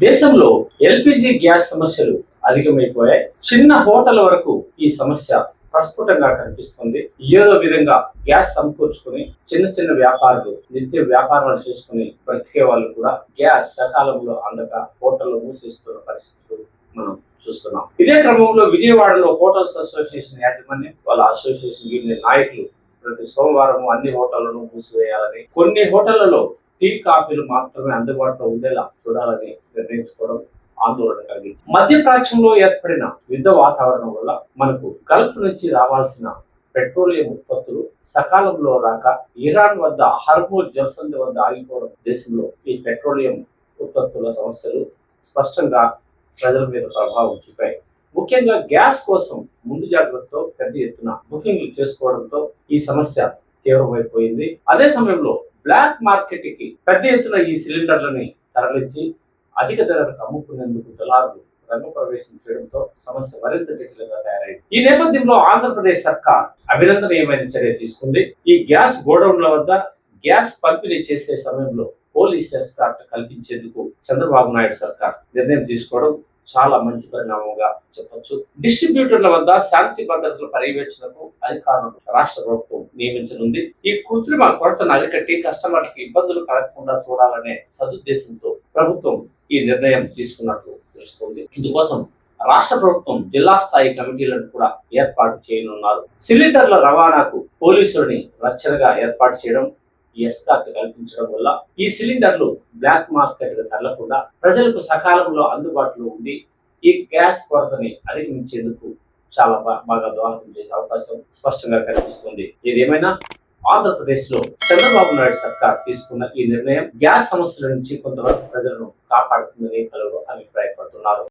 దేశంలో LPG gas సమస్యలు అధికమైపోయాయి. చిన్న హోటల్ వరకు ఈ సమస్య ప్రస్ఫుటంగా కనిపిస్తుంది. ఏదో విధంగా గ్యాస్ సమకూర్చుకుని చిన్న చిన్న వ్యాపారులు నిత్య వ్యాపారాలు చేసుకుని బ్రతికే వాళ్ళు కూడా గ్యాస్ సకాలంలో అందక హోటళ్లు మూసేస్తున్న పరిస్థితులు మనం చూస్తున్నాం. ఇదే క్రమంలో విజయవాడలో హోటల్స్ అసోసియేషన్ యాజమాన్యం వాళ్ళ అసోసియేషన్ యూనియన్ నాయకులు ప్రతి సోమవారం అన్ని హోటళ్లను మూసివేయాలని, కొన్ని హోటళ్లలో టీ కాఫీలు మాత్రమే అందుబాటులో ఉండేలా చూడాలని నిర్ణయించుకోవడం ఆందోళన కలిగించింది. మధ్యప్రాచ్యంలో ఏర్పడిన యుద్ధ వాతావరణం వల్ల మనకు గల్ఫ్ నుంచి రావాల్సిన పెట్రోలియం ఉత్పత్తులు సకాలంలో రాక ఇరాన్ వద్ద హర్మూజ్ జలసంధి వద్ద ఆగిపోవడం దేశంలో ఈ పెట్రోలియం ఉత్పత్తుల సమస్యలు స్పష్టంగా ప్రజల మీద ప్రభావం చూపాయి. ముఖ్యంగా గ్యాస్ కోసం ముందు జాగ్రత్తతో పెద్ద ఎత్తున బుకింగ్లు చేసుకోవడంతో ఈ సమస్య తీవ్రమైపోయింది. అదే సమయంలో బ్లాక్ మార్కెట్ కి పెద్ద ఎత్తున ఈ సిలిండర్లని తరలించి అధిక ధరకు అమ్ముకునేందుకు దళారులు రంగ ప్రవేశం చేయడంతో సమస్య మరింత జటిలంగా తయారైంది. ఈ నేపథ్యంలో ఆంధ్రప్రదేశ్ సర్కార్ అభినందనీయమైన చర్య తీసుకుంది. ఈ గ్యాస్ గోడౌన్ల వద్ద గ్యాస్ పంపిణీ చేసే సమయంలో పోలీస్ ఎస్కార్ట్ కల్పించేందుకు చంద్రబాబు నాయుడు సర్కార్ నిర్ణయం తీసుకోవడం చాలా మంచి పరిణామంగా చెప్పొచ్చు. డిస్ట్రిబ్యూటర్ల వద్ద శాంతి భద్రతల పర్యవేక్షణకు అధికారులను రాష్ట్ర ప్రభుత్వం నియమించనుంది. ఈ కృత్రిమ కొరతను అరికట్టి కస్టమర్లకు ఇబ్బందులు కలగకుండా చూడాలనే సదుద్దేశంతో ప్రభుత్వం ఈ నిర్ణయం తీసుకున్నట్లు తెలుస్తుంది. ఇందుకోసం రాష్ట్ర ప్రభుత్వం జిల్లా స్థాయి కమిటీలను కూడా ఏర్పాటు చేయనున్నారు. సిలిండర్ల రవాణాకు పోలీసులని రక్షణగా ఏర్పాటు చేయడం, ఎస్కార్ట్ కల్పించడం వల్ల ఈ సిలిండర్లు బ్లాక్ మార్కెట్ తరలకుండా ప్రజలకు సకాలంలో అందుబాటులో ఉండి ఈ గ్యాస్ కొరతని అధిగమించేందుకు చాలా బాగా దోహదం చేసే అవకాశం స్పష్టంగా కనిపిస్తుంది. ఏదేమైనా ఆంధ్రప్రదేశ్ లో చంద్రబాబు నాయుడు సర్కార్ తీసుకున్న ఈ నిర్ణయం గ్యాస్ సమస్యల నుంచి కొంతవరకు ప్రజలను కాపాడుతుందని పలువురు అభిప్రాయం.